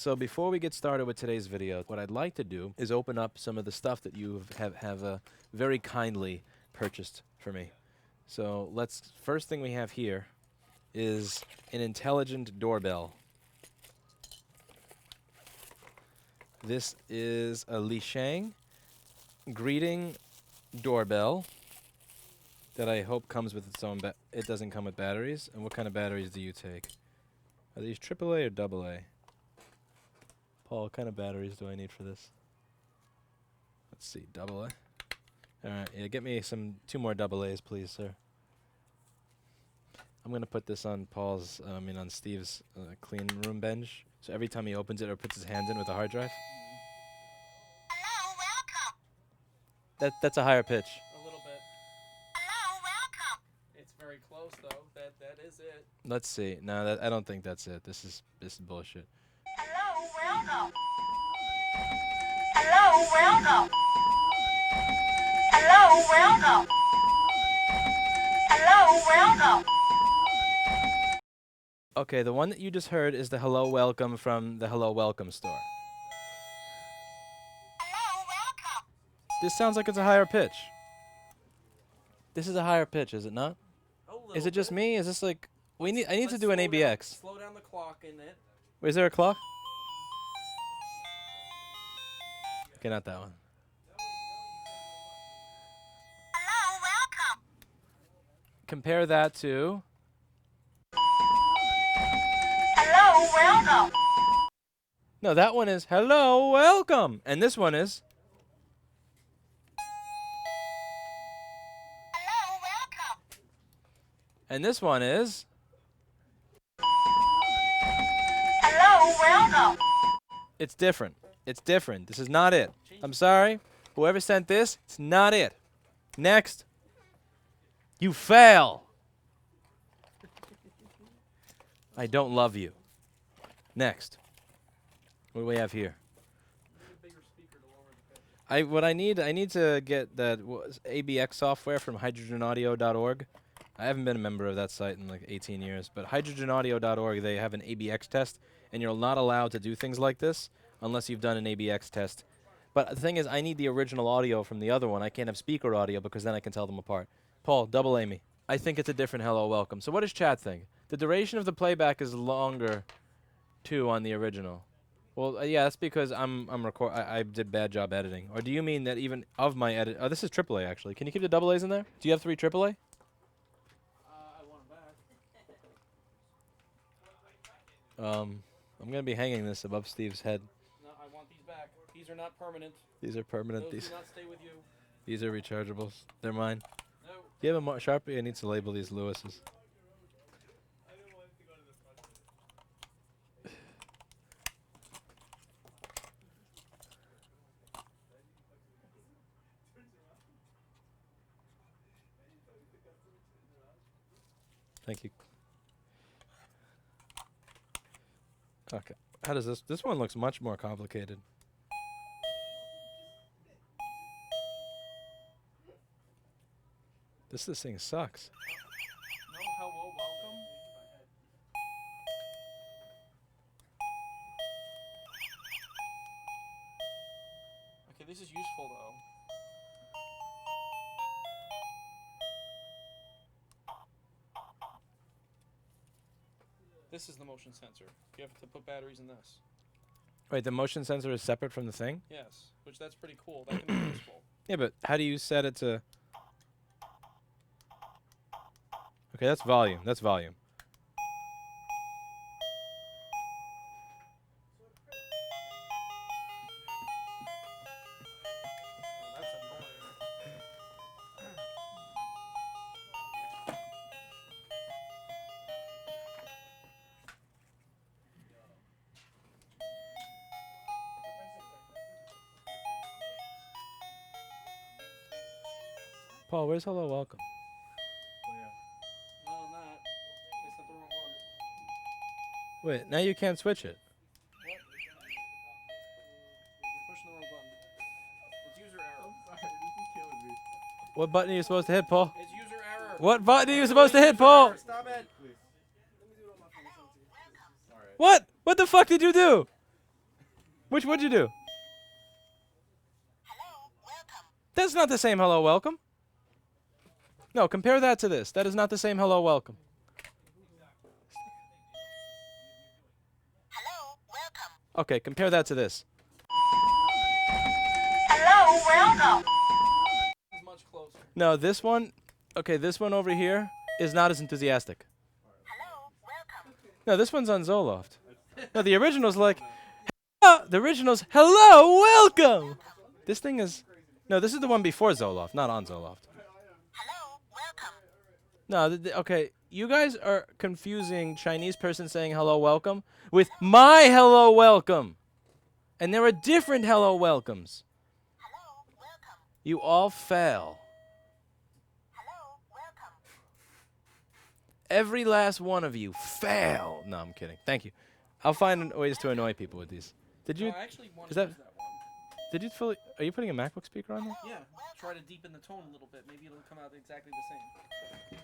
So before we get started with today's video, what I'd like to do is open up some of the stuff that you have very kindly purchased for me. So first thing we have here is an intelligent doorbell. This is a Li Shang greeting doorbell that I hope comes with its own it doesn't come with batteries. And what kind of batteries do you take? Are these AAA or AA? Paul, what kind of batteries do I need for this? Let's see, AA. Alright, yeah, get me 2 more AA's, please, sir. I'm going to put this on on Steve's clean room bench. So every time he opens it or puts his hands in with a hard drive. Hello, welcome. That's a higher pitch. A little bit. Hello, welcome. It's very close though. That is it. Let's see. No, I don't think that's it. This is bullshit. Hello, welcome. Hello, welcome. Hello, welcome. Hello, welcome. Okay, the one that you just heard is the Hello Welcome from the Hello Welcome store. Hello, welcome. This sounds like it's a higher pitch. This is a higher pitch, is it not? Is it just me? Is this like I need to do an ABX. Slow down the clock in it. Wait, is there a clock? Okay, not that one. Hello, welcome. Compare that to Hello, welcome. no, that one is Hello Welcome, and this one is Hello, welcome. and this one is Hello, welcome. it's different. It's different. This is not it. I'm sorry. Whoever sent this, it's not it. Next. You fail. I don't love you. Next. What do we have here? I need to get that ABX software from hydrogenaudio.org. I haven't been a member of that site in like 18 years, but hydrogenaudio.org, they have an ABX test, and you're not allowed to do things like this unless you've done an ABX test. But the thing is, I need the original audio from the other one. I can't have speaker audio because then I can tell them apart. Paul, double A me. I think it's a different Hello Welcome. So what does chat think? The duration of the playback is longer, too, on the original. Well, yeah, that's because I did bad job editing. Or do you mean that even of my edit? Oh, this is AAA, actually. Can you keep the double A's in there? Do you have 3 AAA? I want them back. I'm going to be hanging this above Steve's head. No, I want these back. These are not permanent. These are permanent. Those do not stay with you. These are rechargeables. They're mine. No. Do you have a Sharpie? I need to label these Lewis's. Thank you. Okay. How does this one looks much more complicated. This thing sucks. No, hello, welcome. Okay, this is useful though. This is the motion sensor. You have to put batteries in this. Wait, the motion sensor is separate from the thing? Yes, which that's pretty cool. That can be useful. Yeah, but how do you set it to... Okay, that's volume. That's volume. Oh, that's annoying. Paul, where's Hello Welcome? No, I'm not. They sent the wrong one. Wait, now you can't switch it. What? You're pushing the wrong button. It's user error. I'm sorry, this is killing me. What button are you supposed to hit, Paul? It's user error. What button are you supposed to hit, Paul? Stop it. Please. Let me do it on my phone. Alright. What? What the fuck did you do? Which what'd you do? Hello, welcome. That's not the same hello welcome. No, compare that to this. That is not the same hello welcome. Hello, welcome. Okay, compare that to this. Hello, welcome. It's much closer. No, this one, okay, this one over here is not as enthusiastic. Hello, welcome. No, this one's on Zoloft. No, the original's like, the original's hello, welcome. This thing is, no, this is the one before Zoloft, not on Zoloft. Hello, welcome. No, okay, you guys are confusing Chinese person saying hello, welcome with my hello, welcome. And there are different hello, welcomes. Hello, welcome. You all fail. Hello, welcome. Every last one of you fail. No, I'm kidding. Thank you. I'll find ways to annoy people with these. Did you? No, I actually want is to that- use that one. Did you fully? Are you putting a MacBook speaker on there? Yeah, try to deepen the tone a little bit. Maybe it'll come out exactly the same.